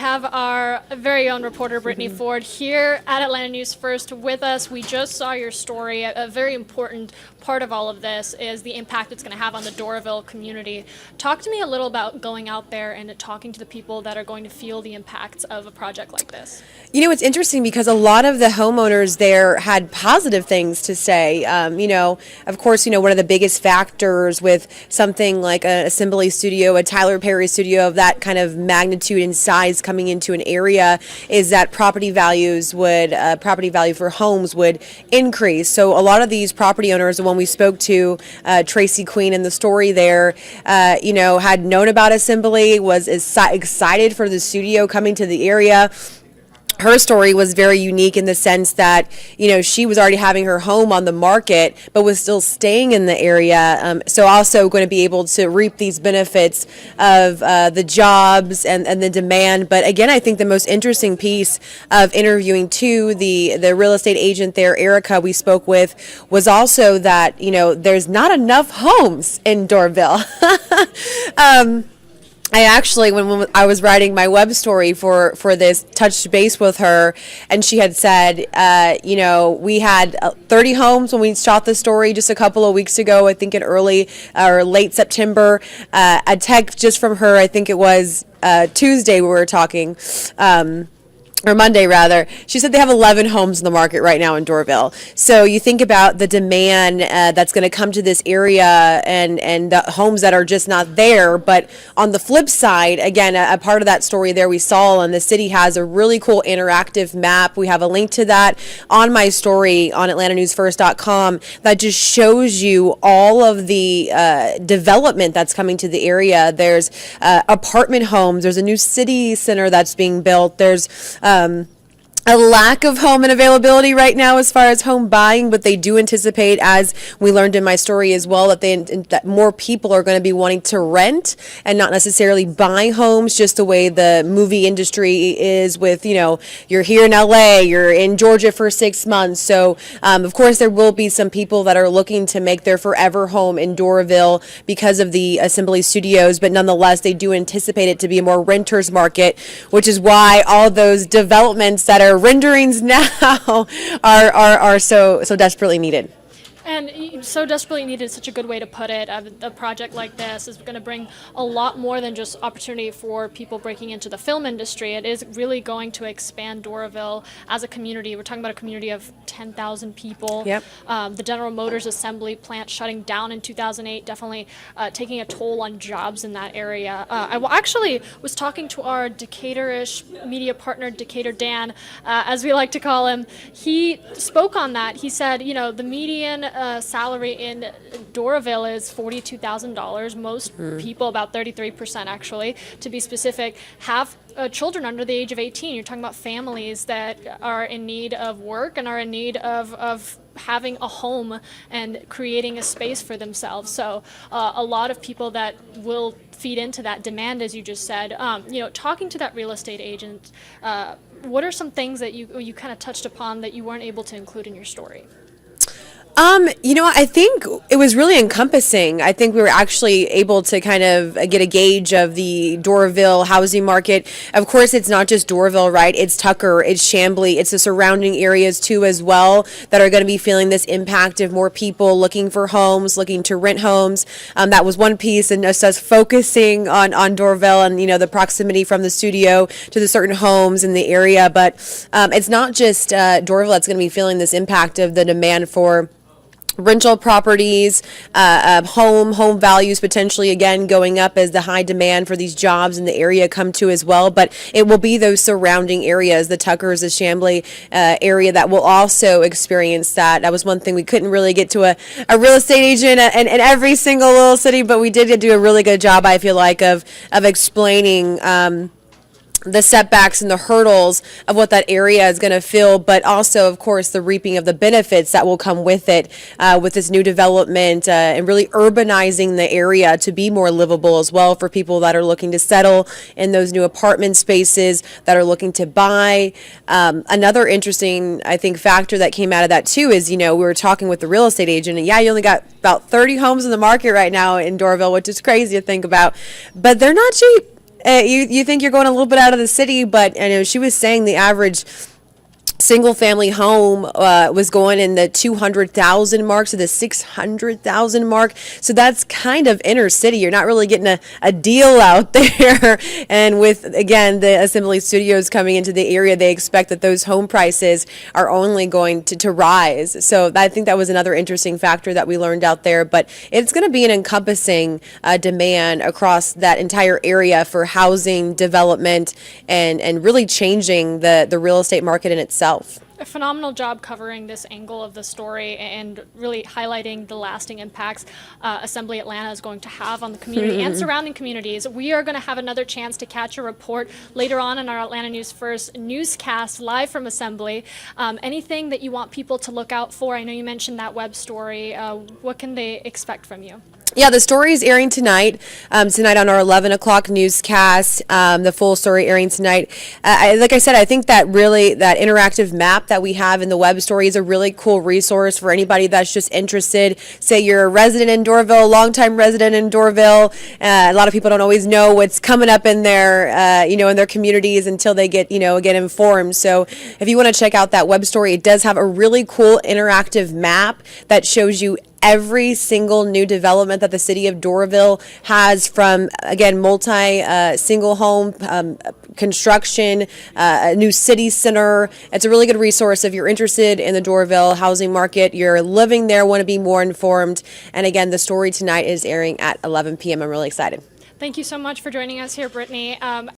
Have our very own reporter Brittany Ford here at Atlanta News First with us. We just saw your story. A very important part of all of this is the impact it's going to have on the Doraville community. Talk to me a little about going out there and talking to the people that are going to feel the impacts of a project like this. You know, it's interesting because a lot of the homeowners there had positive things to say. Of course, one of the biggest factors with something like an Assembly studio, a Tyler Perry studio of that kind of magnitude and size coming into an area is that property value for homes would increase. So a lot of these property owners, the one we spoke to, Tracy Queen in the story there, had known about Assembly, was excited for the studio coming to the area. Her story was very unique in the sense that, she was already having her home on the market, but was still staying in the area. So also going to be able to reap these benefits of the jobs and the demand. But again, I think the most interesting piece of interviewing too, the real estate agent there, Erica, we spoke with, was also that, there's not enough homes in Doraville. I actually, when I was writing my web story for this, touched base with her, and she had said, we had 30 homes when we shot the story just a couple of weeks ago, I think in early or late September. A text just from her, I think it was Tuesday we were talking, or Monday rather, she said they have 11 homes in the market right now in Doraville. So you think about the demand that's going to come to this area and the homes that are just not there. But on the flip side, again, a part of that story there we saw, and the city has a really cool interactive map. We have a link to that on my story on AtlantaNewsFirst.com that just shows you all of the development that's coming to the area. There's apartment homes. There's a new city center that's being built. There's a lack of home and availability right now as far as home buying, but they do anticipate, as we learned in my story as well, that more people are going to be wanting to rent and not necessarily buy homes, just the way the movie industry is with, you're here in LA, you're in Georgia for 6 months. So, of course, there will be some people that are looking to make their forever home in Doraville because of the Assembly Studios, but nonetheless, they do anticipate it to be a more renter's market, which is why all those developments that are renderings now are so desperately needed. And so desperately needed, such a good way to put it. A project like this is going to bring a lot more than just opportunity for people breaking into the film industry. It is really going to expand Doraville as a community. We're talking about a community of 10,000 people. Yep. The General Motors assembly plant shutting down in 2008, definitely taking a toll on jobs in that area. I actually was talking to our Decatur-ish media partner, Decatur Dan, as we like to call him. He spoke on that. He said, the median salary in Doraville is $42,000. Most people, about 33% actually, to be specific, have children under the age of 18. You're talking about families that are in need of work and are in need of having a home and creating a space for themselves. So a lot of people that will feed into that demand, as you just said. Talking to that real estate agent, what are some things that you kind of touched upon that you weren't able to include in your story? I think it was really encompassing. I think we were actually able to kind of get a gauge of the Doraville housing market. Of course, it's not just Doraville, right? It's Tucker, it's Chamblee, it's the surrounding areas too as well that are going to be feeling this impact of more people looking for homes, looking to rent homes. That was one piece, and us focusing on Doraville and, the proximity from the studio to the certain homes in the area. But it's not just Doraville that's going to be feeling this impact of the demand for rental properties, home values potentially again going up as the high demand for these jobs in the area come to as well. But it will be those surrounding areas, the Tuckers, the Chamblee area, that will also experience that. That was one thing we couldn't really get to a real estate agent in every single little city, but we did do a really good job, I feel like, of explaining the setbacks and the hurdles of what that area is going to feel, but also, of course, the reaping of the benefits that will come with it, with this new development and really urbanizing the area to be more livable as well for people that are looking to settle in those new apartment spaces, that are looking to buy. Another interesting, I think, factor that came out of that too is, we were talking with the real estate agent, and you only got about 30 homes in the market right now in Doraville, which is crazy to think about, but they're not cheap. You think you're going a little bit out of the city, but I know she was saying the average single family home was going in the 200,000 mark to the 600,000 mark. So that's kind of inner city. You're not really getting a deal out there. And with, again, the Assembly Studios coming into the area, they expect that those home prices are only going to rise. So I think that was another interesting factor that we learned out there. But it's going to be an encompassing demand across that entire area for housing development and really changing the real estate market in itself. A phenomenal job covering this angle of the story and really highlighting the lasting impacts Assembly Atlanta is going to have on the community and surrounding communities. We are going to have another chance to catch a report later on in our Atlanta News First newscast live from Assembly. Anything that you want people to look out for? I know you mentioned that web story. What can they expect from you? Yeah, the story is airing tonight. Tonight on our 11 o'clock newscast, the full story airing tonight. Like I said, I think that really that interactive map that we have in the web story is a really cool resource for anybody that's just interested. Say you're a resident in Doraville, longtime resident in Doraville. A lot of people don't always know what's coming up in their, in their communities until they get informed. So if you want to check out that web story, it does have a really cool interactive map that shows you every single new development that the city of Doraville has, from, again, single home construction, a new city center. It's a really good resource if you're interested in the Doraville housing market, you're living there, want to be more informed. And again, the story tonight is airing at 11 p.m. I'm really excited. Thank you so much for joining us here, Brittany.